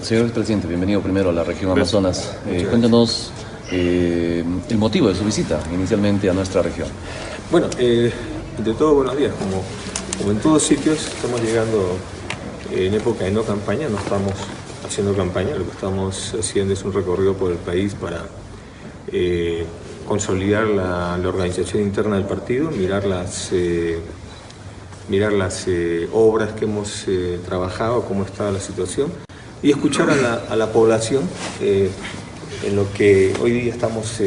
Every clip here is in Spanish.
Señor presidente, bienvenido primero a la región Amazonas. Cuéntanos el motivo de su visita inicialmente a nuestra región. Bueno, de todo, buenos días. Como en todos sitios, estamos llegando en época de no campaña, no estamos haciendo campaña, lo que estamos haciendo es un recorrido por el país para consolidar la organización interna del partido, mirar las obras que hemos trabajado, cómo está la situación, y escuchar a la población en lo que hoy día estamos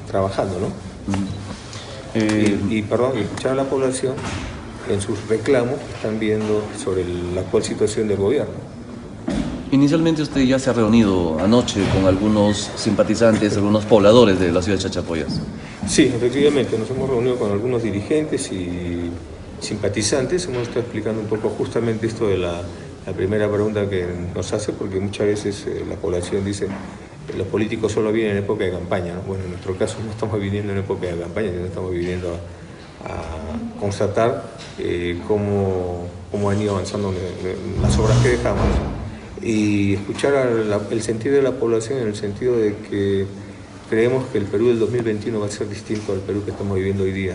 trabajando, ¿no? Y escuchar a la población en sus reclamos que están viendo sobre la actual situación del gobierno. Inicialmente usted ya se ha reunido anoche con algunos simpatizantes, algunos pobladores de la ciudad de Chachapoyas. Sí, efectivamente, nos hemos reunido con algunos dirigentes y simpatizantes, hemos estado explicando un poco justamente esto de la primera pregunta que nos hace, porque muchas veces la población dice que los políticos solo vienen en época de campaña, ¿no? Bueno, en nuestro caso no estamos viviendo en época de campaña, sino estamos viviendo a constatar cómo han ido avanzando las obras que dejamos y escuchar el sentir de la población en el sentido de que creemos que el Perú del 2021 va a ser distinto al Perú que estamos viviendo hoy día,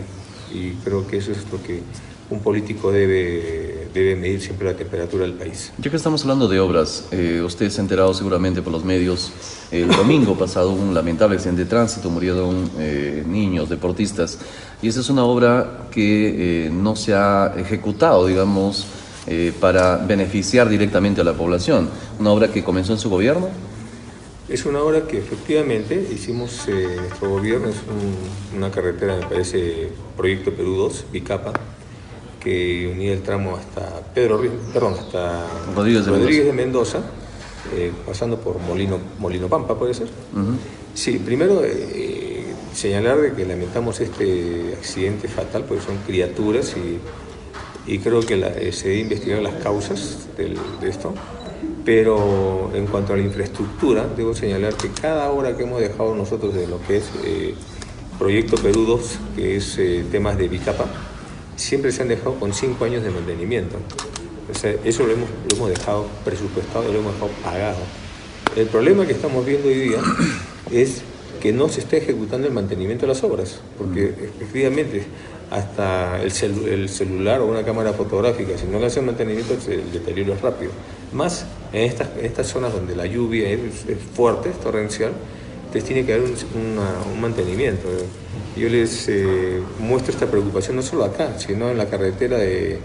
y creo que eso es lo que un político debe medir siempre, la temperatura del país. Ya que estamos hablando de obras, usted se ha enterado seguramente por los medios, el domingo pasado hubo un lamentable accidente de tránsito, murieron niños, deportistas, y esa es una obra que no se ha ejecutado, digamos, para beneficiar directamente a la población. ¿Una obra que comenzó en su gobierno? Es una obra que efectivamente hicimos en nuestro gobierno, es una carretera, me parece, Proyecto Perú 2, Bicapa, que unía el tramo hasta hasta Rodríguez de Mendoza, pasando por Molino Pampa, ¿puede ser? Sí, primero señalar de que lamentamos este accidente fatal, porque son criaturas y creo que se debe investigar las causas de esto. Pero en cuanto a la infraestructura, debo señalar que cada obra que hemos dejado nosotros de lo que es Proyecto Perú 2, que es temas de Bicapa, siempre se han dejado con 5 años de mantenimiento. O sea, eso lo hemos dejado presupuestado, lo hemos dejado pagado. El problema que estamos viendo hoy día es que no se está ejecutando el mantenimiento de las obras, porque efectivamente hasta el celular o una cámara fotográfica, si no le hacen mantenimiento, el deterioro es rápido. Más en estas zonas donde la lluvia es fuerte, es torrencial, entonces tiene que haber un mantenimiento. Yo les muestro esta preocupación no solo acá, sino en la carretera de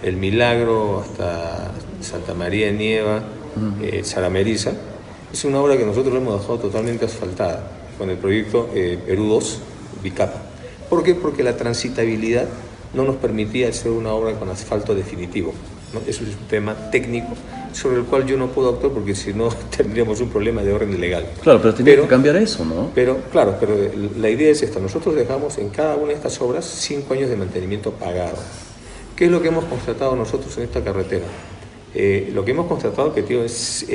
El Milagro hasta Santa María de Nieva, Sarameriza. Es una obra que nosotros hemos dejado totalmente asfaltada con el proyecto Perú 2, Bicapa. ¿Por qué? Porque la transitabilidad no nos permitía hacer una obra con asfalto definitivo, ¿no? Eso es un tema técnico sobre el cual yo no puedo actuar, porque si no tendríamos un problema de orden legal. Claro, pero tiene que cambiar eso, ¿no? Pero la idea es esta. Nosotros dejamos en cada una de estas obras 5 años de mantenimiento pagado. ¿Qué es lo que hemos constatado nosotros en esta carretera? Lo que hemos constatado que es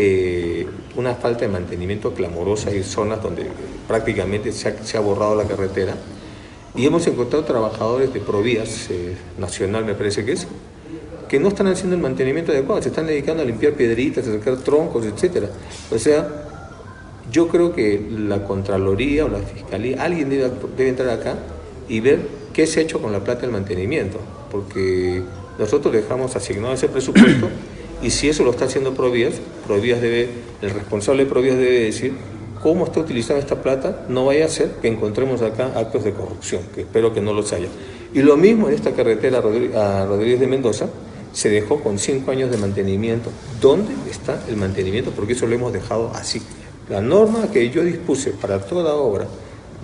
una falta de mantenimiento clamorosa. Hay zonas donde prácticamente se ha borrado la carretera, y hemos encontrado trabajadores de Provías Nacional, me parece que no están haciendo el mantenimiento adecuado, se están dedicando a limpiar piedritas, a sacar troncos, etc. O sea, yo creo que la Contraloría o la Fiscalía, alguien debe entrar acá y ver qué se ha hecho con la plata del mantenimiento, porque nosotros dejamos asignado ese presupuesto, y si eso lo está haciendo Provías, el responsable de Provías debe decir cómo está utilizando esta plata. No vaya a ser que encontremos acá actos de corrupción, que espero que no los haya. Y lo mismo en esta carretera a Rodríguez de Mendoza, se dejó con 5 años de mantenimiento. ¿Dónde está el mantenimiento? Porque eso lo hemos dejado así. La norma que yo dispuse para toda obra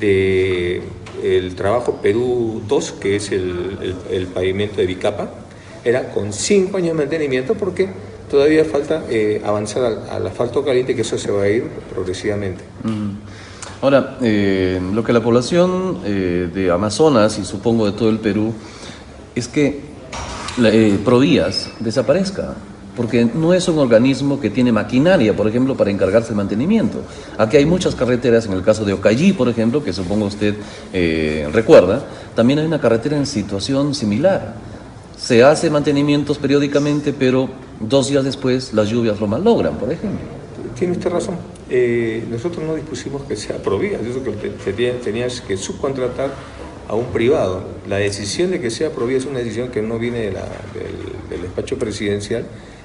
del trabajo Perú 2, que es el pavimento de Bicapa, era con 5 años de mantenimiento, porque todavía falta avanzar al asfalto caliente, que eso se va a ir progresivamente. Ahora, lo que la población de Amazonas, y supongo de todo el Perú, es que Provías desaparezca, porque no es un organismo que tiene maquinaria, por ejemplo, para encargarse del mantenimiento. Aquí hay muchas carreteras, en el caso de Ocallí, por ejemplo, que supongo usted recuerda, también hay una carretera en situación similar. Se hace mantenimientos periódicamente, pero 2 días después las lluvias lo malogran, por ejemplo. Tiene usted razón. Nosotros no dispusimos que sea Provías, eso que tenías que subcontratar a un privado. La decisión de que sea Provías es una decisión que no viene del despacho presidencial,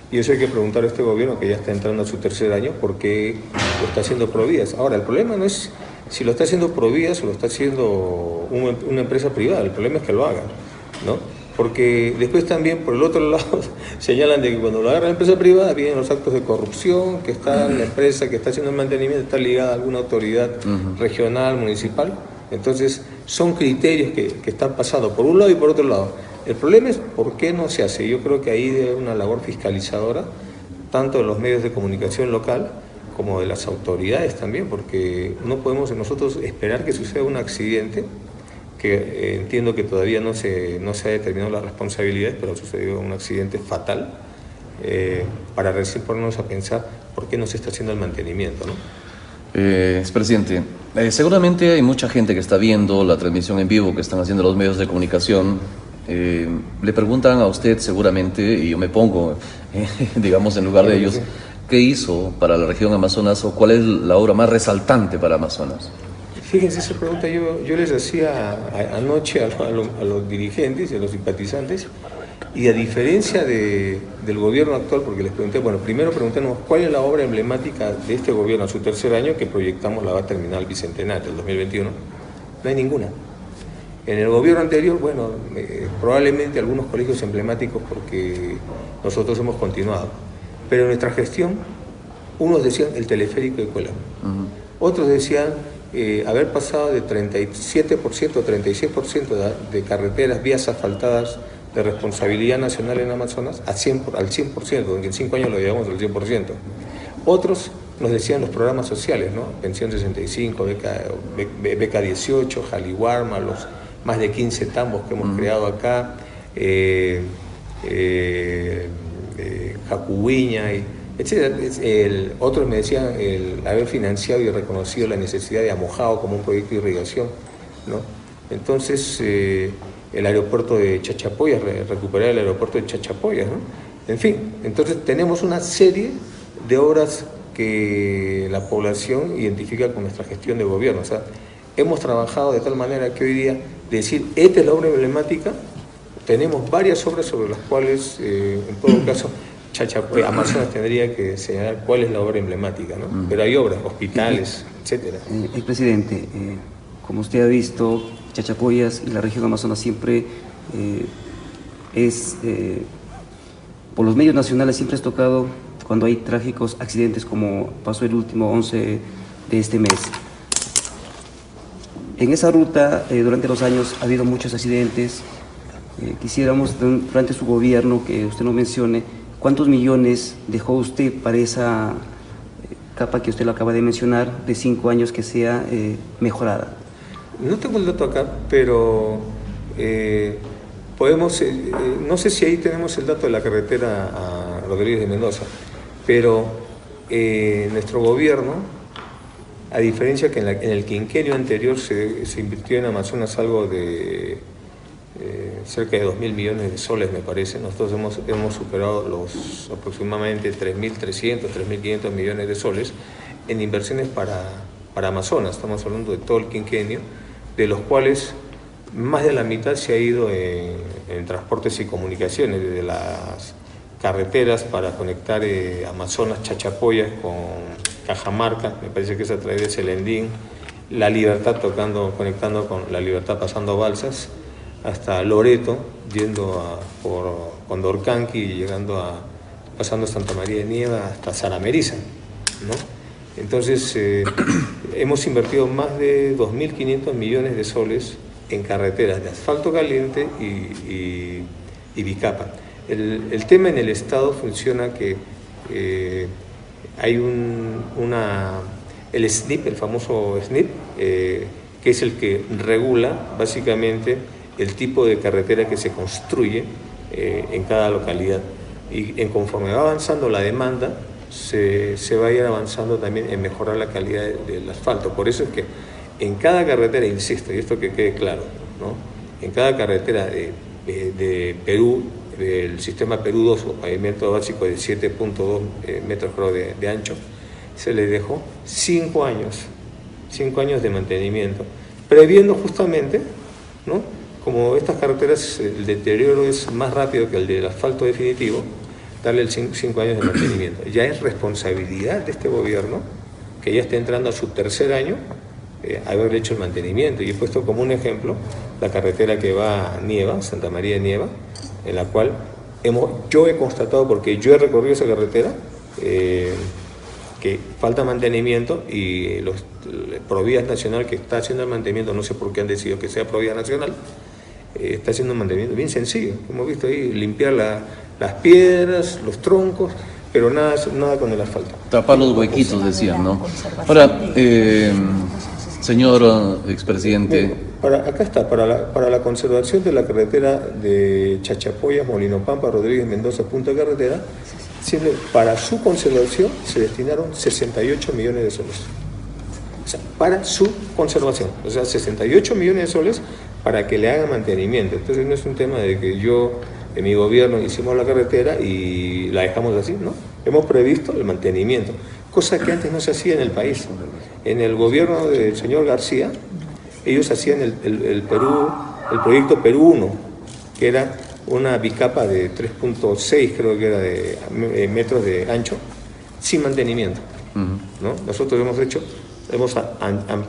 y eso hay que preguntar a este gobierno, que ya está entrando a su 3er año, por qué lo está haciendo Provías. Ahora, el problema no es si lo está haciendo Provías o lo está haciendo una empresa privada, el problema es que lo hagan, ¿no? Porque después también, por el otro lado, señalan de que cuando lo agarra la empresa privada vienen los actos de corrupción, que está la empresa que está haciendo el mantenimiento está ligada a alguna autoridad regional, municipal. Entonces, son criterios que están pasando por un lado y por otro lado. El problema es por qué no se hace. Yo creo que ahí debe haber una labor fiscalizadora, tanto de los medios de comunicación local como de las autoridades también, porque no podemos nosotros esperar que suceda un accidente, que entiendo que todavía no se ha determinado las responsabilidades, pero ha sucedido un accidente fatal, para recién ponernos a pensar por qué no se está haciendo el mantenimiento, ¿no? Presidente, seguramente hay mucha gente que está viendo la transmisión en vivo que están haciendo los medios de comunicación. Le preguntan a usted seguramente, y yo me pongo, digamos, en lugar de ellos, ¿qué hizo para la región Amazonas o cuál es la obra más resaltante para Amazonas? Fíjense, esa pregunta yo les hacía anoche a los dirigentes y a los simpatizantes, y a diferencia del gobierno actual, porque les pregunté, bueno, primero preguntemos cuál es la obra emblemática de este gobierno a su 3er año, que proyectamos la va a terminar el bicentenario, el 2021, no hay ninguna. En el gobierno anterior, bueno, probablemente algunos colegios emblemáticos porque nosotros hemos continuado, pero en nuestra gestión, unos decían el teleférico de Cuélamo, otros decían haber pasado de 37% o 36% de carreteras, vías asfaltadas de responsabilidad nacional en Amazonas al 100%, donde en 5 años lo llevamos al 100%. Otros nos decían los programas sociales, ¿no? Pensión 65, beca 18, Jaliwarma, los más de 15 tambos que hemos creado acá, Jacubiña, etc. Otros me decían el haber financiado y reconocido la necesidad de Amojao como un proyecto de irrigación, ¿no? Entonces, el aeropuerto de Chachapoyas, recuperar el aeropuerto de Chachapoyas, ¿no? En fin, entonces tenemos una serie de obras que la población identifica con nuestra gestión de gobierno. O sea, hemos trabajado de tal manera que hoy día decir, esta es la obra emblemática, tenemos varias obras sobre las cuales, en todo caso, Amazonas tendría que señalar cuál es la obra emblemática, ¿no? Pero hay obras, hospitales, etcétera. Presidente, como usted ha visto, Chachapoyas y la región Amazonas siempre por los medios nacionales siempre es tocado cuando hay trágicos accidentes, como pasó el último 11 de este mes. En esa ruta, durante los años, ha habido muchos accidentes. Quisiéramos, durante su gobierno, que usted nos mencione, ¿cuántos millones dejó usted para esa capa que usted lo acaba de mencionar, de 5 años, que sea mejorada? No tengo el dato acá, pero podemos, no sé si ahí tenemos el dato de la carretera a Rodríguez de Mendoza, pero nuestro gobierno, a diferencia que en el quinquenio anterior se invirtió en Amazonas algo de cerca de 2.000 millones de soles, me parece. Nosotros hemos superado los aproximadamente 3.300, 3.500 millones de soles en inversiones para Amazonas. Estamos hablando de todo el quinquenio, de los cuales más de la mitad se ha ido en transportes y comunicaciones, desde las carreteras para conectar Amazonas, Chachapoyas con Cajamarca, me parece que es a través de Celendín, La Libertad conectando con La Libertad pasando Balsas, hasta Loreto, yendo por Condorcanqui y pasando Santa María de Nieva hasta Sarameriza, ¿no? Entonces, hemos invertido más de 2.500 millones de soles en carreteras de asfalto caliente y bicapa. El tema en el Estado funciona que hay el SNIP, el famoso SNIP, que es el que regula básicamente el tipo de carretera que se construye en cada localidad. Y conforme va avanzando la demanda, se va a ir avanzando también en mejorar la calidad del asfalto. Por eso es que en cada carretera, insisto, y esto que quede claro, ¿no? En cada carretera de Perú, del sistema Perú 2 o pavimento básico de 7.2 metros creo de ancho, se le dejó 5 años de mantenimiento, previendo justamente, ¿no?, como estas carreteras el deterioro es más rápido que el del asfalto definitivo, darle 5 años de mantenimiento. Ya es responsabilidad de este gobierno, que ya está entrando a su tercer año, haber hecho el mantenimiento. Y he puesto como un ejemplo la carretera que va a Nieva, Santa María de Nieva, en la cual yo he constatado, porque yo he recorrido esa carretera, que falta mantenimiento, y Provías Nacional, que está haciendo el mantenimiento, no sé por qué han decidido que sea Provías Nacional, está haciendo un mantenimiento bien sencillo. Hemos visto ahí limpiar las piedras, los troncos, pero nada con el asfalto. Tapar los huequitos, decían, ¿no? Ahora, señor expresidente... Acá está, para la conservación de la carretera de Chachapoyas, Molinopampa, Rodríguez Mendoza, Punta Carretera, para su conservación se destinaron 68 millones de soles. O sea, para su conservación. O sea, 68 millones de soles para que le hagan mantenimiento. Entonces no es un tema de que yo, en mi gobierno, hicimos la carretera y la dejamos así, ¿no? Hemos previsto el mantenimiento, cosa que antes no se hacía en el país. En el gobierno del señor García, ellos hacían el proyecto Perú 1, que era una bicapa de 3.6, creo que era de metros de ancho, sin mantenimiento, ¿no? Nosotros hemos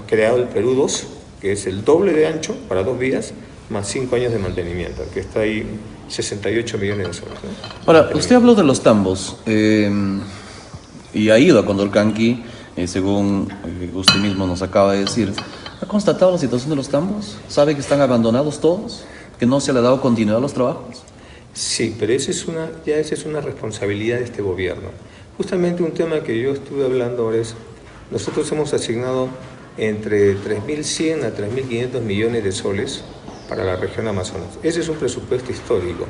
creado el Perú 2, que es el doble de ancho para 2 vías, más 5 años de mantenimiento, que está ahí 68 millones de soles, ¿no? Ahora, usted habló de los tambos, y ha ido a Condorcanqui, según usted mismo nos acaba de decir. ¿Ha constatado la situación de los tambos? ¿Sabe que están abandonados todos? ¿Que no se le ha dado continuidad a los trabajos? Sí, pero esa es una responsabilidad de este gobierno. Justamente un tema que yo estuve hablando ahora es, nosotros hemos asignado entre 3.100 a 3.500 millones de soles para la región Amazonas. Ese es un presupuesto histórico,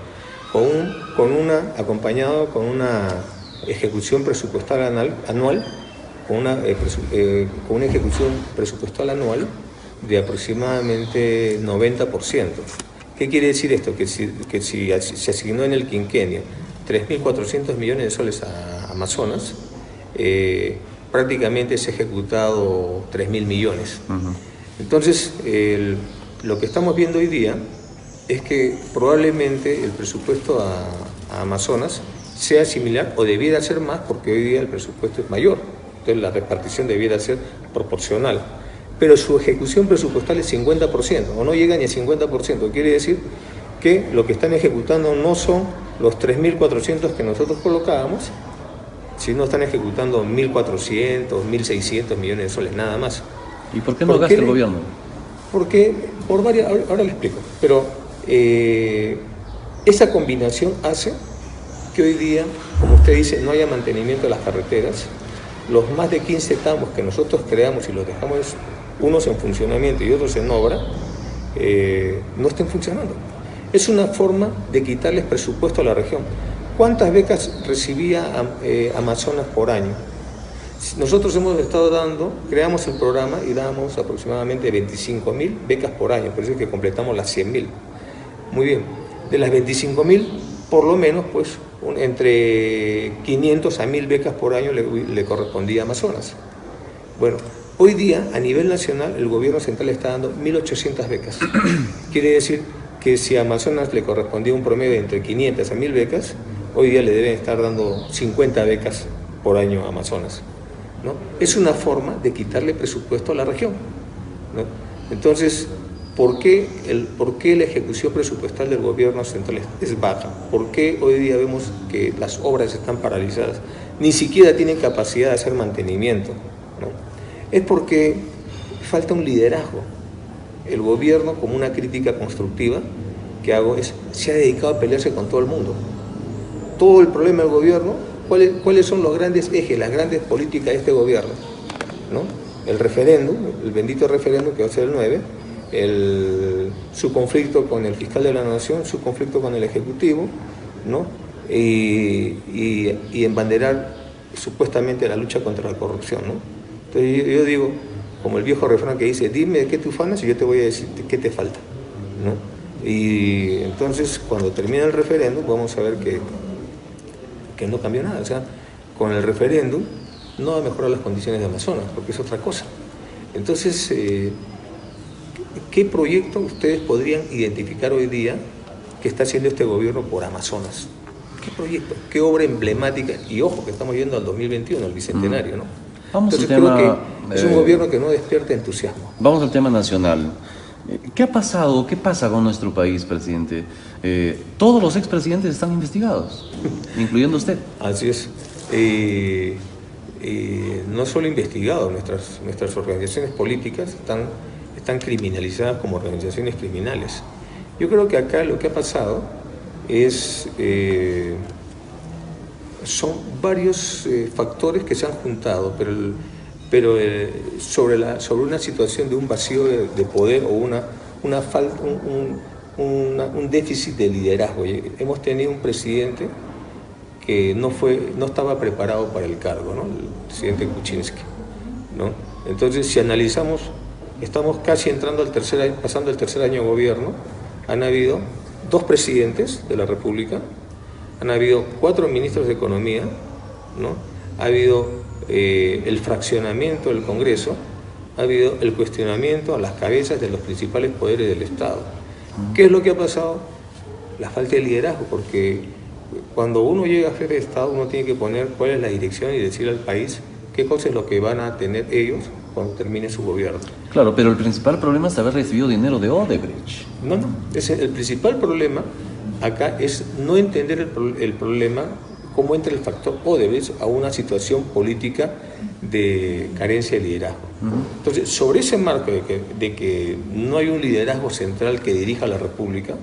acompañado con una ejecución presupuestal anual, con una ejecución presupuestal anual de aproximadamente 90%. ¿Qué quiere decir esto? Que si se asignó en el quinquenio 3.400 millones de soles a Amazonas, prácticamente se ha ejecutado 3.000 millones. Entonces, lo que estamos viendo hoy día es que probablemente el presupuesto a Amazonas sea similar o debiera ser más, porque hoy día el presupuesto es mayor. Entonces la repartición debiera ser proporcional. Pero su ejecución presupuestal es 50%, o no llega ni a 50%. Quiere decir que lo que están ejecutando no son los 3.400 que nosotros colocábamos, sino están ejecutando 1.400, 1.600 millones de soles, nada más. ¿Y por qué no gasta el gobierno? Porque, ahora le explico, pero esa combinación hace que hoy día, como usted dice, no haya mantenimiento de las carreteras. Los más de 15 tambos que nosotros creamos y los dejamos, unos en funcionamiento y otros en obra, no estén funcionando. Es una forma de quitarles presupuesto a la región. ¿Cuántas becas recibía Amazonas por año? Nosotros hemos estado creamos el programa y damos aproximadamente 25.000 becas por año, por eso es que completamos las 100.000. Muy bien, de las 25.000, por lo menos, pues, entre 500 a 1.000 becas por año le correspondía a Amazonas. Bueno, hoy día, a nivel nacional, el gobierno central está dando 1.800 becas. Quiere decir que si a Amazonas le correspondía un promedio de entre 500 a 1.000 becas, hoy día le deben estar dando 50 becas por año a Amazonas, ¿no? Es una forma de quitarle presupuesto a la región, ¿no? Entonces, ¿por qué la ejecución presupuestal del gobierno central es baja? ¿Por qué hoy día vemos que las obras están paralizadas? Ni siquiera tienen capacidad de hacer mantenimiento, ¿no? Es porque falta un liderazgo. El gobierno, como una crítica constructiva que hago, se ha dedicado a pelearse con todo el mundo. Todo el problema del gobierno, ¿cuáles son los grandes ejes, las grandes políticas de este gobierno, ¿no? El referéndum, el bendito referéndum que va a ser el 9, su conflicto con el fiscal de la nación, su conflicto con el ejecutivo, ¿no? Y embanderar supuestamente la lucha contra la corrupción, ¿no? Entonces yo digo, como el viejo refrán que dice, dime de qué te ufanas y yo te voy a decir qué te falta, ¿no? Y entonces, cuando termine el referéndum, vamos a ver que no cambió nada. O sea, con el referéndum no va a mejorar las condiciones de Amazonas, porque es otra cosa. Entonces, ¿qué proyecto ustedes podrían identificar hoy día que está haciendo este gobierno por Amazonas? ¿Qué proyecto? ¿Qué obra emblemática? Y ojo, que estamos yendo al 2021, al bicentenario, ¿no? Vamos Entonces, al tema, creo que es un gobierno que no despierta entusiasmo. Vamos al tema nacional. ¿Qué ha pasado? ¿Qué pasa con nuestro país, presidente? Todos los expresidentes están investigados, incluyendo usted. Así es. No solo investigados, nuestras organizaciones políticas están criminalizadas como organizaciones criminales. Yo creo que acá lo que ha pasado es, son varios factores que se han juntado, pero sobre una situación de un vacío de poder o una falta, un déficit de liderazgo. Hemos tenido un presidente que no estaba preparado para el cargo, ¿no? El presidente Kuczynski, ¿no? Entonces, si analizamos, estamos casi pasando el tercer año de gobierno. Han habido 2 presidentes de la República, han habido 4 ministros de Economía, ¿no? Ha habido el fraccionamiento del Congreso, ha habido el cuestionamiento a las cabezas de los principales poderes del Estado. ¿Qué es lo que ha pasado? La falta de liderazgo, porque cuando uno llega a jefe de Estado, uno tiene que poner cuál es la dirección y decirle al país qué cosa es lo que van a tener ellos cuando termine su gobierno. Claro, pero el principal problema es haber recibido dinero de Odebrecht. No, el principal problema acá es no entender el problema, cómo entra el factor Odebrecht a una situación política de carencia de liderazgo. Entonces, sobre ese marco de que no hay un liderazgo central que dirija la República,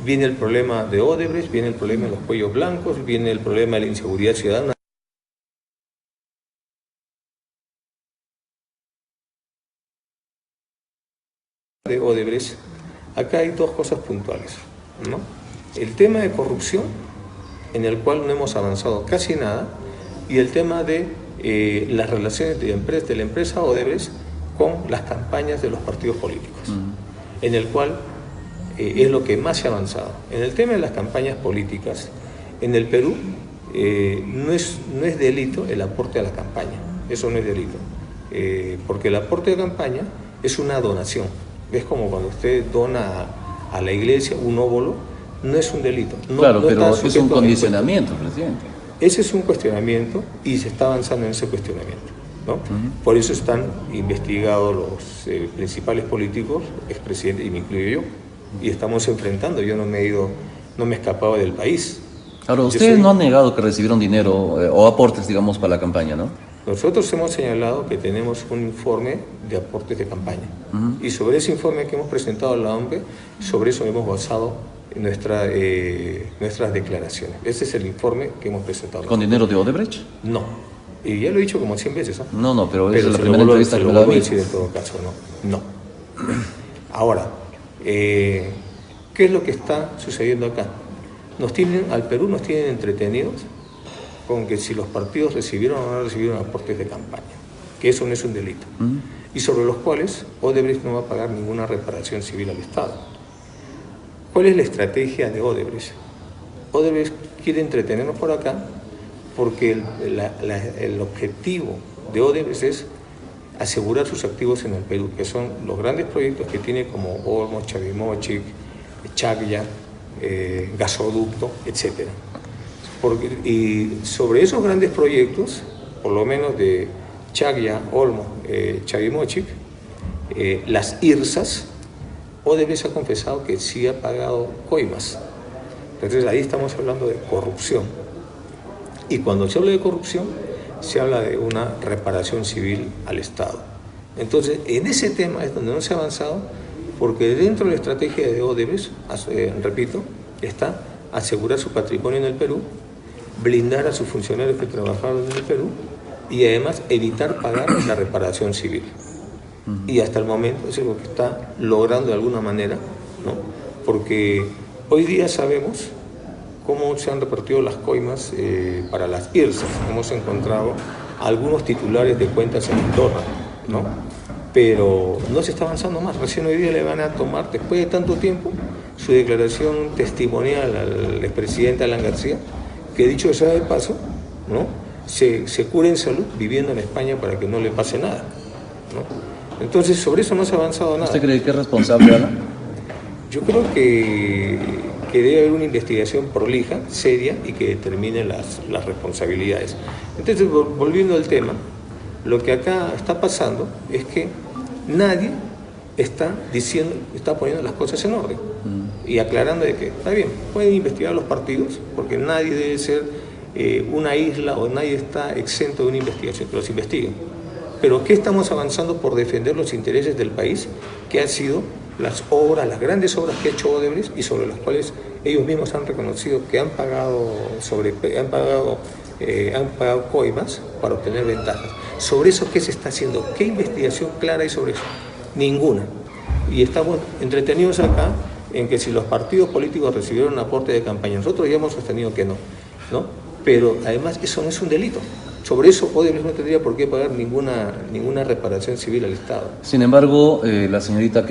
viene el problema de Odebrecht, viene el problema de los cuellos blancos, viene el problema de la inseguridad ciudadana. De Odebrecht, acá hay 2 cosas puntuales, ¿no? El tema de corrupción, en el cual no hemos avanzado casi nada, y el tema de las relaciones de la empresa Odebrecht con las campañas de los partidos políticos, en el cual es lo que más se ha avanzado. En el tema de las campañas políticas, en el Perú no es delito el aporte a la campaña, eso no es delito, porque el aporte de campaña es una donación. Es como cuando usted dona a la iglesia un óvulo, no es un delito. Claro, pero es un condicionamiento, presidente. Ese es un cuestionamiento y se está avanzando en ese cuestionamiento, ¿no? Por eso están investigados los principales políticos, expresidentes, y me incluyo yo, y estamos enfrentando. Yo no me he escapado del país. Ahora, ustedes no han negado que recibieron dinero o aportes, digamos, para la campaña, ¿no? Nosotros hemos señalado que tenemos un informe de aportes de campaña. Y sobre ese informe que hemos presentado a la OMPE, sobre eso hemos basado nuestras declaraciones. Ese es el informe que hemos presentado. ¿Con dinero de Odebrecht? No. Y ya lo he dicho como 100 veces, ¿no? No, pero esa es la primera entrevista que me lo voy da a decir en todo caso, no. Ahora, ¿qué es lo que está sucediendo acá? Al Perú nos tienen entretenidos con que si los partidos recibieron o no recibieron aportes de campaña, que eso no es un delito, y sobre los cuales Odebrecht no va a pagar ninguna reparación civil al Estado. ¿Cuál es la estrategia de Odebrecht? Odebrecht quiere entretenernos por acá porque el objetivo de Odebrecht es asegurar sus activos en el Perú, que son los grandes proyectos que tiene como Olmos, Chavimochic, Chaclla, gasoducto, etc. Y sobre esos grandes proyectos, por lo menos de Chaclla, Olmos, Chavimochic, las IRSAs, Odebrecht ha confesado que sí ha pagado coimas. Entonces ahí estamos hablando de corrupción. Y cuando se habla de corrupción, se habla de una reparación civil al Estado. Entonces, en ese tema es donde no se ha avanzado, porque dentro de la estrategia de Odebrecht, repito, está asegurar su patrimonio en el Perú, blindar a sus funcionarios que trabajaron en el Perú y además evitar pagar la reparación civil. Y hasta el momento es lo que está logrando de alguna manera, ¿no? Porque hoy día sabemos cómo se han repartido las coimas para las IRSAs. Hemos encontrado algunos titulares de cuentas en Andorra, ¿no? pero no se está avanzando más. Recién hoy día le van a tomar, después de tanto tiempo, su declaración testimonial al expresidente Alan García, que dicho sea de paso, ¿no? se cura en salud viviendo en España para que no le pase nada, ¿no? Entonces, sobre eso no se ha avanzado nada. ¿Usted cree que es responsable, Alan? Yo creo que debe haber una investigación prolija, seria, y que determine las responsabilidades. Entonces, volviendo al tema, lo que acá está pasando es que nadie está poniendo las cosas en orden y aclarando de que, está bien, pueden investigar los partidos, porque nadie debe ser una isla o nadie está exento de una investigación, que los investiguen. Pero ¿qué estamos avanzando por defender los intereses del país? Que han sido las grandes obras que ha hecho Odebrecht y sobre las cuales ellos mismos han reconocido que han pagado coimas para obtener ventajas. Sobre eso, ¿qué se está haciendo? ¿Qué investigación clara hay sobre eso? Ninguna. Y estamos entretenidos acá en que si los partidos políticos recibieron aporte de campaña, nosotros ya hemos sostenido que no, ¿no? Pero además eso no es un delito. Sobre eso Odebrecht no tendría por qué pagar ninguna reparación civil al Estado. Sin embargo, la señora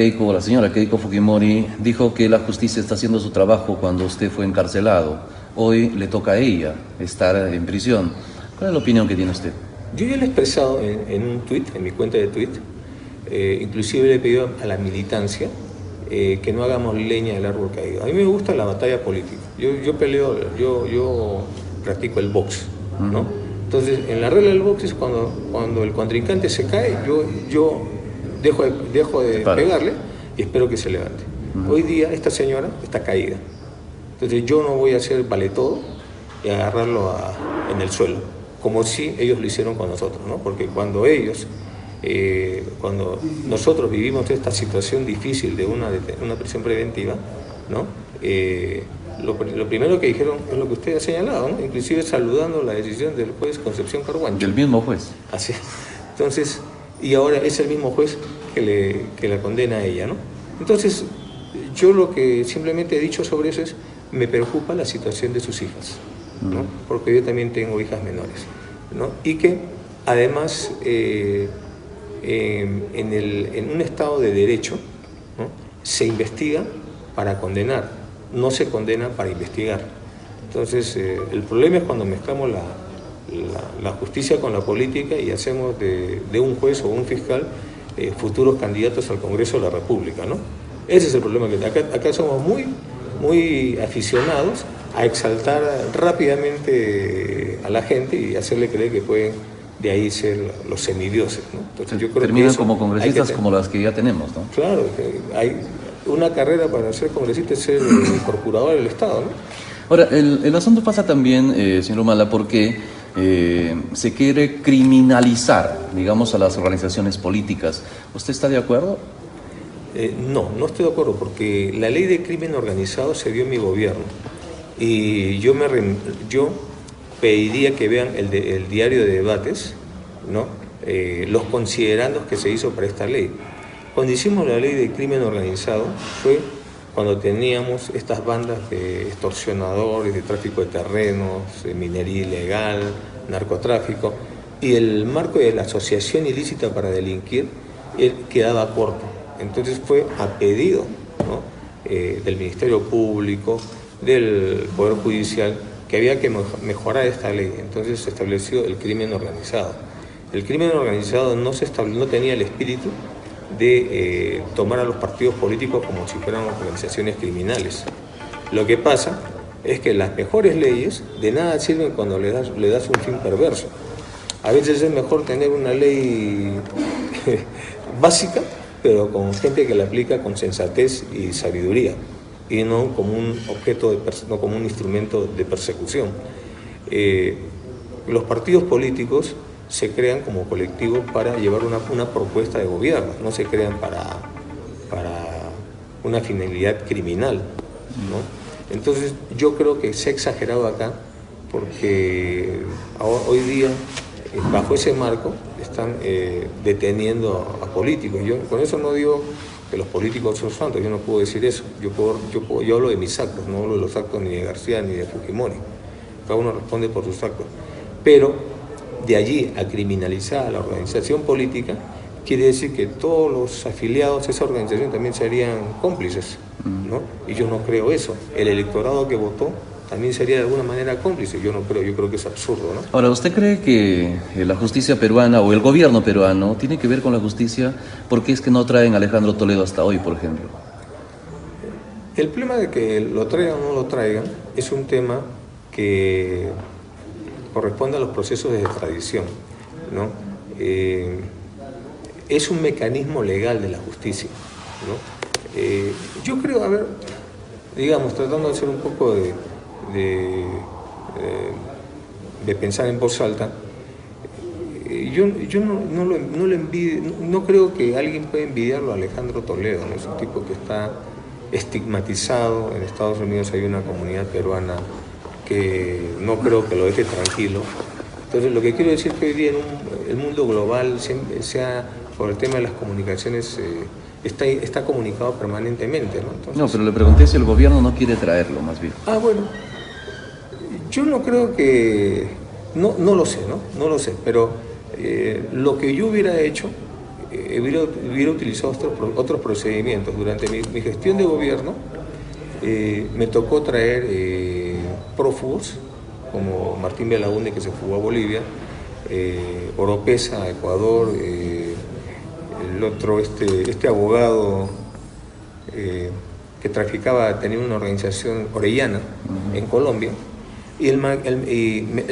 Keiko Fujimori dijo que la justicia está haciendo su trabajo cuando usted fue encarcelado. Hoy le toca a ella estar en prisión. ¿Cuál es la opinión que tiene usted? Yo ya lo he expresado en un tuit, en mi cuenta de tuit. Inclusive le he pedido a la militancia que no hagamos leña del árbol caído. A mí me gusta la batalla política. Yo practico el box, ¿no? Entonces, en la regla del box es cuando el contrincante se cae, yo dejo de pegarle y espero que se levante. Hoy día esta señora está caída. Entonces yo no voy a hacer vale todo y agarrarlo en el suelo, como si ellos lo hicieron con nosotros, ¿no? Porque cuando nosotros vivimos esta situación difícil de una prisión preventiva, ¿no? Lo primero que dijeron es lo que usted ha señalado, ¿no? Inclusive saludando la decisión del juez Concepción Carguancho. Del mismo juez. Así. Entonces, y ahora es el mismo juez que la condena a ella, ¿no? Entonces, yo lo que simplemente he dicho sobre eso es, me preocupa la situación de sus hijas, ¿no? Porque yo también tengo hijas menores, ¿no? Y que además en un estado de derecho, ¿no? Se investiga para condenar, no se condena para investigar. Entonces, el problema es cuando mezclamos la justicia con la política y hacemos de un juez o un fiscal futuros candidatos al Congreso de la República, ¿no? Ese es el problema, que acá somos muy aficionados a exaltar rápidamente a la gente y hacerle creer que pueden de ahí ser los semidioses, ¿no? Entonces, yo creo terminan que como congresistas como las que ya tenemos, ¿no? Claro, hay una carrera para ser congresista es ser procurador del Estado, ¿no? Ahora, el asunto pasa también, señor Humala, porque se quiere criminalizar, digamos, a las organizaciones políticas. ¿Usted está de acuerdo? No estoy de acuerdo, porque la ley de crimen organizado se dio en mi gobierno y yo pediría que vean el diario de debates, ¿no? Los considerandos que se hizo para esta ley. Cuando hicimos la ley de crimen organizado fue cuando teníamos estas bandas de extorsionadores, de tráfico de terrenos, de minería ilegal, narcotráfico, y el marco de la asociación ilícita para delinquir quedaba corto. Entonces fue a pedido, ¿no? Del Ministerio Público, del Poder Judicial, que había que mejorar esta ley. Entonces se estableció el crimen organizado. El crimen organizado no tenía el espíritu de tomar a los partidos políticos como si fueran organizaciones criminales. Lo que pasa es que las mejores leyes de nada sirven cuando le das un fin perverso. A veces es mejor tener una ley básica, pero con gente que la aplica con sensatez y sabiduría, y no como un no como un instrumento de persecución. Los partidos políticos se crean como colectivos para llevar una propuesta de gobierno, no se crean para una finalidad criminal, ¿no? Entonces yo creo que se ha exagerado acá, porque hoy día, bajo ese marco, están deteniendo a políticos. Yo con eso no digo que los políticos son santos, yo no puedo decir eso. Yo hablo de mis actos, no hablo de los actos ni de García ni de Fujimori. Cada uno responde por sus actos. Pero de allí a criminalizar a la organización política, quiere decir que todos los afiliados a esa organización también serían cómplices, ¿no? Y yo no creo eso. El electorado que votó también sería de alguna manera cómplice. Yo no creo, yo creo que es absurdo, ¿no? Ahora, ¿usted cree que la justicia peruana o el gobierno peruano tiene que ver con la justicia? ¿Por qué es que no traen a Alejandro Toledo hasta hoy, por ejemplo? El problema de que lo traigan o no lo traigan es un tema que corresponde a los procesos de extradición, ¿no? Es un mecanismo legal de la justicia, ¿no? Yo creo, a ver, digamos, tratando de hacer un poco de pensar en voz alta, yo no creo que alguien pueda envidiarlo a Alejandro Toledo, ¿no? Es un tipo que está estigmatizado. En Estados Unidos hay una comunidad peruana que no creo que lo deje tranquilo. Entonces, lo que quiero decir es que hoy día en el mundo global, sea por el tema de las comunicaciones, está comunicado permanentemente, ¿no? Entonces, No, pero le pregunté si el gobierno no quiere traerlo, más bien. Bueno, yo no creo que... No lo sé, ¿no? No lo sé, pero lo que yo hubiera hecho, hubiera utilizado otros procedimientos. Durante mi gestión de gobierno me tocó traer prófugos, como Martín Belaúnde, que se fugó a Bolivia, Oropesa a Ecuador, el otro, este abogado que traficaba, tenía una organización orellana en Colombia, y el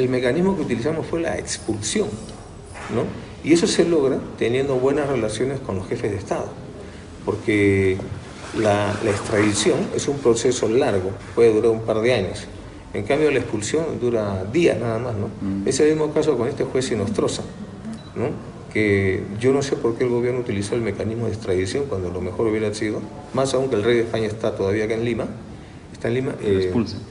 mecanismo que utilizamos fue la expulsión, ¿no? Y eso se logra teniendo buenas relaciones con los jefes de Estado, porque la extradición es un proceso largo, puede durar un par de años. En cambio, la expulsión dura días nada más, ¿no? Es el mismo caso con este juez Sinostroza, ¿no? Que yo no sé por qué el gobierno utilizó el mecanismo de extradición cuando lo mejor hubiera sido, más aún que el rey de España está todavía acá en Lima,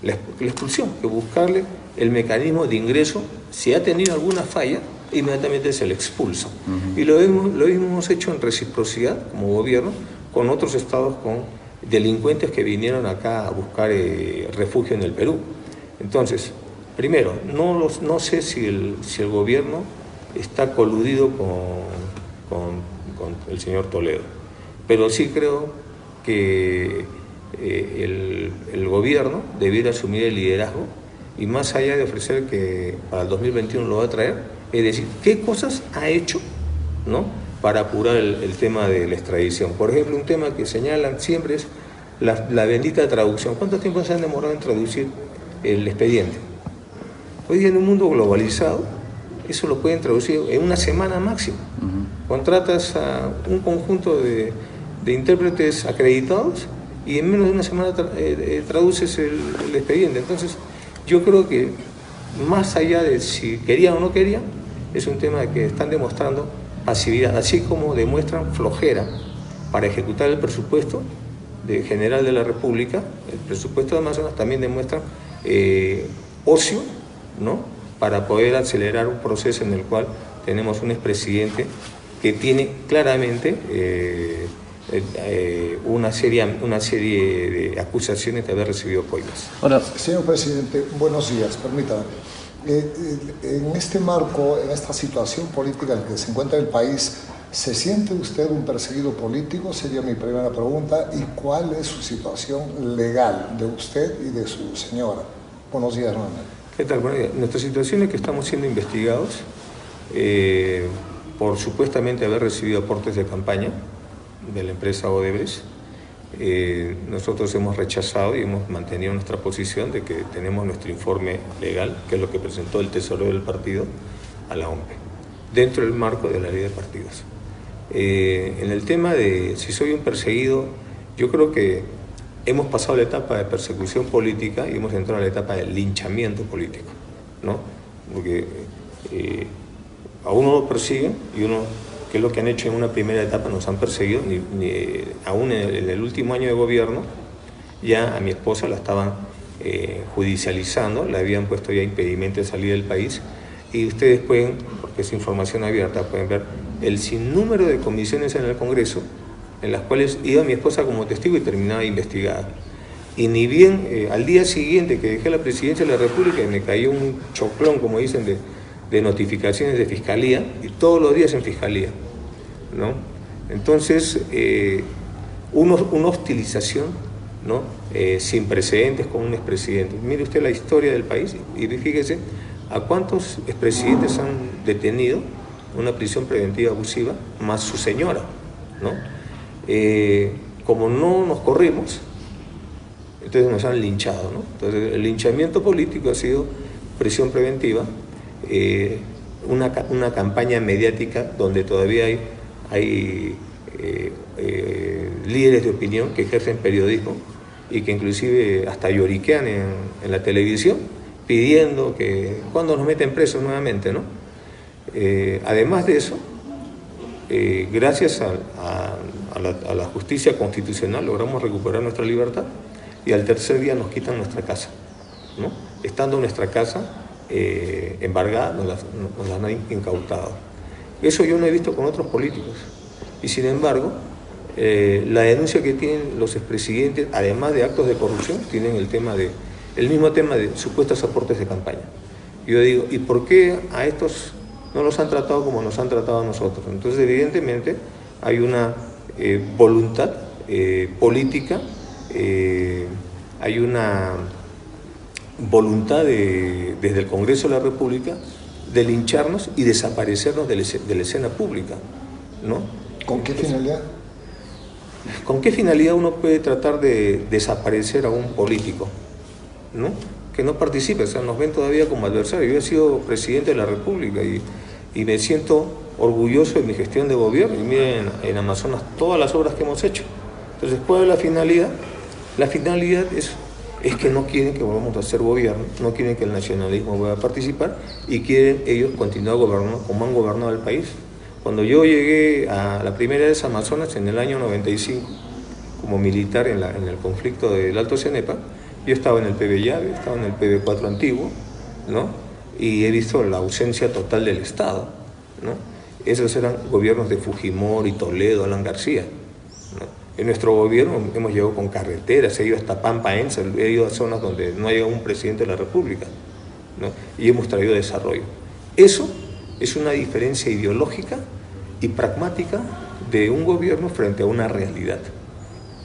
la expulsión, que buscarle el mecanismo de ingreso. Si ha tenido alguna falla, inmediatamente se le expulsa. Y lo hemos hecho en reciprocidad como gobierno con otros estados, con delincuentes que vinieron acá a buscar refugio en el Perú. Entonces, primero, no sé si el gobierno está coludido con el señor Toledo, pero sí creo que el gobierno debiera asumir el liderazgo, y más allá de ofrecer que para el 2021 lo va a traer, es decir, qué cosas ha hecho, ¿no?, para apurar el tema de la extradición. Por ejemplo, un tema que señalan siempre es la bendita traducción. ¿Cuánto tiempo se han demorado en traducir el expediente? Hoy día en un mundo globalizado, eso lo pueden traducir en una semana máximo. Contratas a un conjunto de intérpretes acreditados y en menos de una semana traduces el expediente. Entonces, yo creo que más allá de si querían o no querían, es un tema de que están demostrando pasividad, así como demuestran flojera para ejecutar el presupuesto general de la República. El presupuesto de Amazonas también demuestra ocio, ¿no?, para poder acelerar un proceso en el cual tenemos un expresidente que tiene claramente una serie de acusaciones de haber recibido coimas. Ahora, señor presidente, buenos días, permítame. En este marco, en esta situación política en la que se encuentra el país, ¿se siente usted un perseguido político? Sería mi primera pregunta. ¿Y cuál es su situación legal de usted y de su señora? Buenos días, nuevamente. ¿Qué tal? Bueno, nuestra situación es que estamos siendo investigados por supuestamente haber recibido aportes de campaña de la empresa Odebrecht. Nosotros hemos rechazado y hemos mantenido nuestra posición de que tenemos nuestro informe legal, que es lo que presentó el tesorero del partido a la OMPE, dentro del marco de la ley de partidos. En el tema de si soy un perseguido, yo creo que hemos pasado la etapa de persecución política y hemos entrado a la etapa de linchamiento político, ¿no? Porque a uno lo persiguen y uno, que es lo que han hecho en una primera etapa, nos han perseguido, aún en el último año de gobierno, ya a mi esposa la estaban judicializando, le habían puesto ya impedimento de salir del país, y ustedes pueden, porque es información abierta, pueden ver el sinnúmero de comisiones en el Congreso en las cuales iba mi esposa como testigo y terminaba investigada. Y ni bien al día siguiente que dejé la presidencia de la República me cayó un choclón, como dicen, de notificaciones de fiscalía, y todos los días en fiscalía. ¿no? Entonces, una hostilización, ¿no? Sin precedentes con un expresidente. Mire usted la historia del país y fíjese a cuántos expresidentes han detenido una prisión preventiva abusiva, más su señora, ¿no? Como no nos corrimos, entonces nos han linchado, ¿no? Entonces el linchamiento político ha sido prisión preventiva, una campaña mediática donde todavía hay líderes de opinión que ejercen periodismo y que inclusive hasta lloriquean en la televisión pidiendo que cuando nos meten presos nuevamente, ¿no? Además de eso, gracias a la justicia constitucional logramos recuperar nuestra libertad y al tercer día nos quitan nuestra casa, ¿no? Estando nuestra casa embargada, nos la han incautado. Eso yo no he visto con otros políticos. Y sin embargo, la denuncia que tienen los expresidentes, además de actos de corrupción, tienen el mismo tema de supuestos aportes de campaña. Yo digo, ¿y por qué a estos no los han tratado como nos han tratado a nosotros? Entonces, evidentemente, hay una voluntad política, hay una voluntad desde el Congreso de la República de lincharnos y desaparecernos de la escena pública, ¿no? ¿Con qué finalidad? ¿Con qué finalidad uno puede tratar de desaparecer a un político, ¿no? Que no participe, o sea, nos ven todavía como adversarios. Yo he sido presidente de la República y me siento orgulloso de mi gestión de gobierno. Y miren en Amazonas todas las obras que hemos hecho. Entonces, ¿cuál es la finalidad? La finalidad es que no quieren que volvamos a hacer gobierno, no quieren que el nacionalismo vuelva a participar y quieren ellos continuar gobernando como han gobernado el país. Cuando yo llegué a la primera vez a Amazonas en el año 95, como militar en el conflicto del Alto Cenepa, yo estaba en el PB Llave, estaba en el PB4 antiguo, ¿no? Y he visto la ausencia total del Estado, ¿no? Esos eran gobiernos de Fujimori, Toledo, Alan García, ¿no? En nuestro gobierno hemos llegado con carreteras, he ido hasta Pampaense, he ido a zonas donde no ha llegado un presidente de la República, ¿no? Y hemos traído desarrollo. Eso es una diferencia ideológica y pragmática de un gobierno frente a una realidad.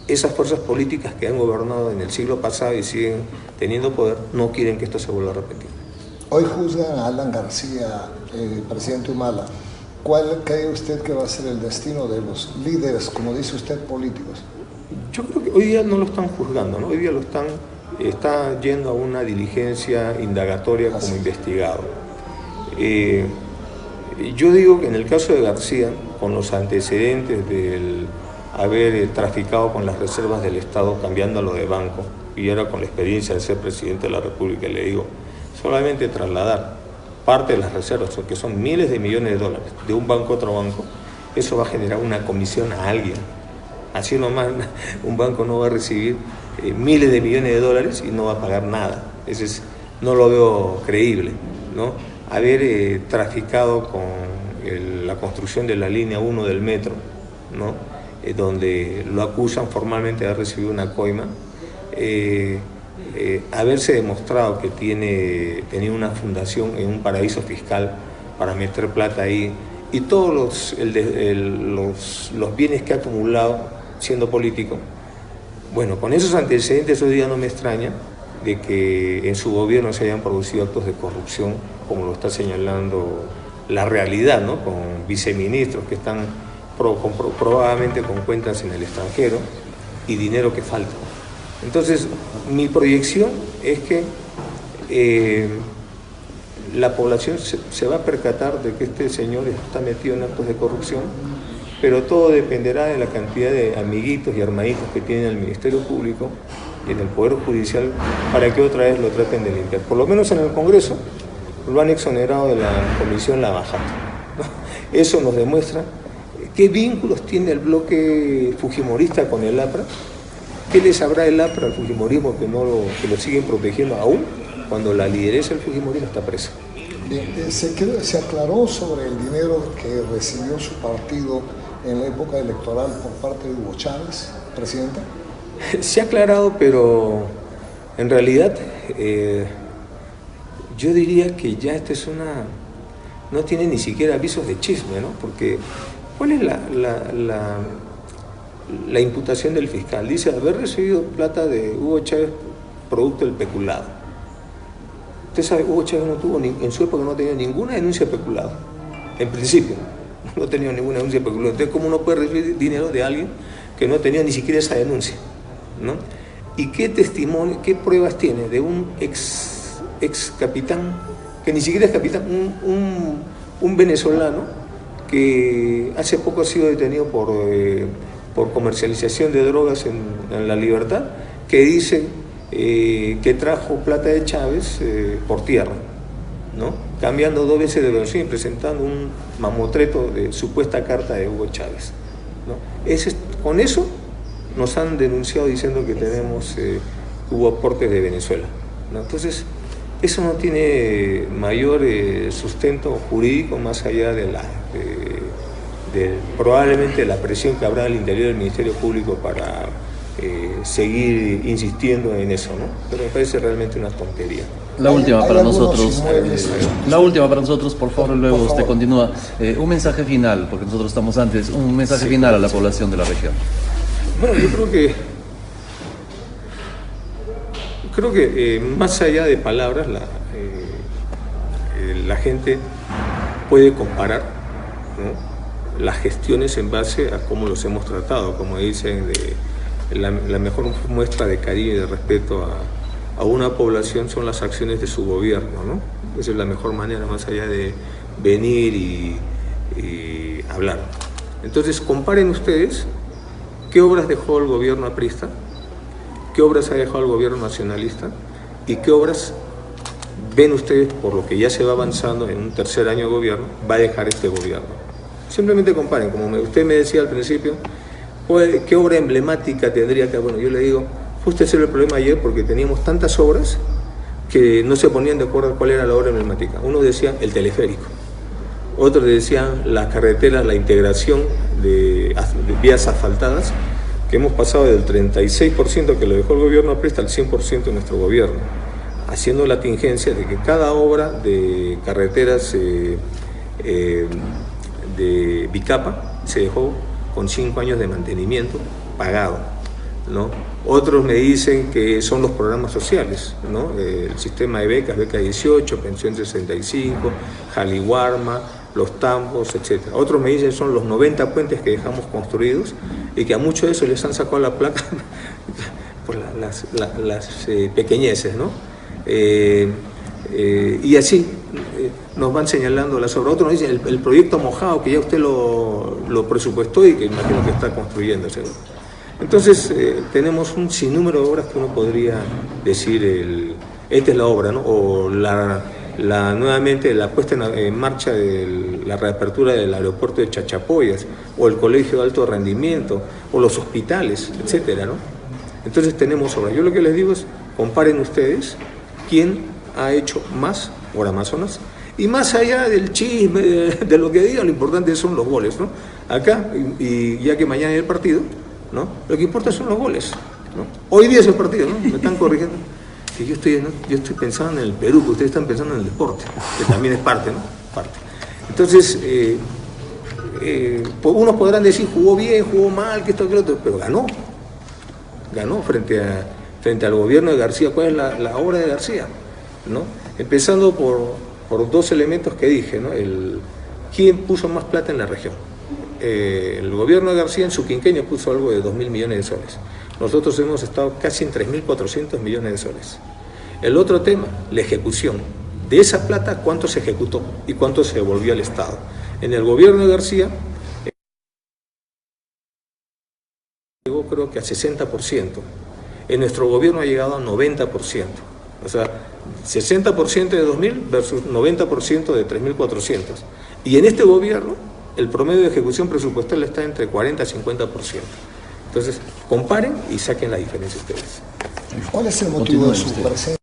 Esas fuerzas políticas que han gobernado en el siglo pasado y siguen teniendo poder no quieren que esto se vuelva a repetir. Hoy juzgan a Alan García, presidente Humala. ¿Cuál cree usted que va a ser el destino de los líderes, como dice usted, políticos? Yo creo que hoy día no lo están juzgando, ¿no? Hoy día está yendo a una diligencia indagatoria como investigado. Yo digo que en el caso de García, con los antecedentes del haber traficado con las reservas del Estado, cambiándolo de banco, y ahora con la experiencia de ser presidente de la República, le digo, solamente trasladar parte de las reservas, que son miles de millones de dólares, de un banco a otro banco, eso va a generar una comisión a alguien. Así nomás un banco no va a recibir miles de millones de dólares y no va a pagar nada. No lo veo creíble, ¿no? Haber traficado con la construcción de la línea 1 del metro, ¿no? Donde lo acusan formalmente de haber recibido una coima, haberse demostrado que tenía una fundación en un paraíso fiscal para meter plata ahí, y todos los bienes que ha acumulado siendo político. Bueno, con esos antecedentes hoy día no me extraña de que en su gobierno se hayan producido actos de corrupción, como lo está señalando la realidad, ¿no? Con viceministros que están probablemente con cuentas en el extranjero y dinero que falta. Entonces, mi proyección es que la población se va a percatar de que este señor está metido en actos de corrupción, pero todo dependerá de la cantidad de amiguitos y hermanitos que tiene el Ministerio Público y en el Poder Judicial para que otra vez lo traten de limpiar. Por lo menos en el Congreso lo han exonerado de la Comisión Lavajato, ¿no? Eso nos demuestra qué vínculos tiene el bloque fujimorista con el APRA. ¿Qué le sabrá el APRA al fujimorismo que lo siguen protegiendo aún cuando la lideresa del fujimorismo está presa? Bien, ¿se aclaró sobre el dinero que recibió su partido en la época electoral por parte de Hugo Chávez, presidente? Se ha aclarado, pero en realidad yo diría que ya no tiene ni siquiera avisos de chisme, ¿no? Porque ¿Cuál es la imputación del fiscal? Dice haber recibido plata de Hugo Chávez producto del peculado. Usted sabe, Hugo Chávez no tuvo, en su época no tenía ninguna denuncia de peculado. En principio, no tenía ninguna denuncia de peculado. Entonces, ¿cómo uno puede recibir dinero de alguien que no tenía ni siquiera esa denuncia? ¿No? ¿Y qué testimonio, qué pruebas tiene de un ex capitán, que ni siquiera es capitán, un venezolano que hace poco ha sido detenido por comercialización de drogas en La Libertad, que dice que trajo plata de Chávez por tierra, ¿no? Cambiando 2 veces de versión y presentando un mamotreto de supuesta carta de Hugo Chávez, ¿no? Con eso nos han denunciado diciendo que hubo aportes de Venezuela, ¿no? Entonces, eso no tiene mayor sustento jurídico más allá de probablemente la presión que habrá al interior del Ministerio Público para seguir insistiendo en eso, ¿no? Pero me parece realmente una tontería. La última para nosotros, por favor, luego usted continúa. Un mensaje final, porque nosotros estamos antes, un mensaje final a la población de la región. Bueno, yo creo que más allá de palabras, la gente puede comparar, ¿no?, las gestiones en base a cómo los hemos tratado, como dicen, la mejor muestra de cariño y de respeto a una población son las acciones de su gobierno, ¿no? Esa es la mejor manera, más allá de venir y hablar. Entonces, comparen ustedes qué obras dejó el gobierno aprista, qué obras ha dejado el gobierno nacionalista y qué obras ven ustedes, por lo que ya se va avanzando en un tercer año de gobierno, va a dejar este gobierno. Simplemente comparen, como usted me decía al principio, ¿qué obra emblemática tendría que...? Bueno, yo le digo, justo ese era el problema ayer, porque teníamos tantas obras que no se ponían de acuerdo cuál era la obra emblemática. Uno decía el teleférico, otros decían las carreteras, la integración de vías asfaltadas, que hemos pasado del 36% que lo dejó el gobierno aprista al 100% de nuestro gobierno, haciendo la tingencia de que cada obra de carreteras de Bicapa se dejó con 5 años de mantenimiento pagado, ¿no? Otros me dicen que son los programas sociales, ¿no? El sistema de becas, beca 18, pensión 65, Jaliwarma, los tambos, etc. Otros me dicen son los 90 puentes que dejamos construidos y que a muchos de esos les han sacado la placa por las pequeñeces, ¿no? Y así nos van señalando las obras. Otros nos dicen el proyecto mojado, que ya usted lo presupuestó y que imagino que está construyéndose, ¿no? Entonces tenemos un sinnúmero de obras que uno podría decir, esta es la obra, ¿no? O nuevamente la puesta en marcha de la reapertura del aeropuerto de Chachapoyas, o el colegio de alto rendimiento, o los hospitales, etcétera, ¿no? Entonces tenemos obras. Yo lo que les digo es, comparen ustedes quién ha hecho más por Amazonas, y más allá del chisme, de lo que digan, lo importante son los goles, ¿no? Acá, y ya que mañana hay el partido, ¿no?, lo que importa son los goles, ¿no? Hoy día es el partido, ¿no? Me están corrigiendo. Que yo estoy pensando en el Perú, que ustedes están pensando en el deporte, que también es parte, ¿no? Parte. Entonces, unos podrán decir, jugó bien, jugó mal, que esto, que lo otro, pero ganó frente al gobierno de García. ¿Cuál es la obra de García, ¿no? Empezando por 2 elementos que dije, ¿no? ¿Quién puso más plata en la región? El gobierno de García en su quinquenio puso algo de 2.000 millones de soles. Nosotros hemos estado casi en 3.400 millones de soles. El otro tema, la ejecución. De esa plata, ¿cuánto se ejecutó y cuánto se devolvió al Estado? En el gobierno de García llegó, creo que a 60%. En nuestro gobierno ha llegado a 90%. O sea, 60% de 2.000 versus 90% de 3.400. Y en este gobierno, el promedio de ejecución presupuestal está entre 40 y 50%. Entonces, comparen y saquen la diferencia ustedes. ¿Cuál es el motivo de su presencia?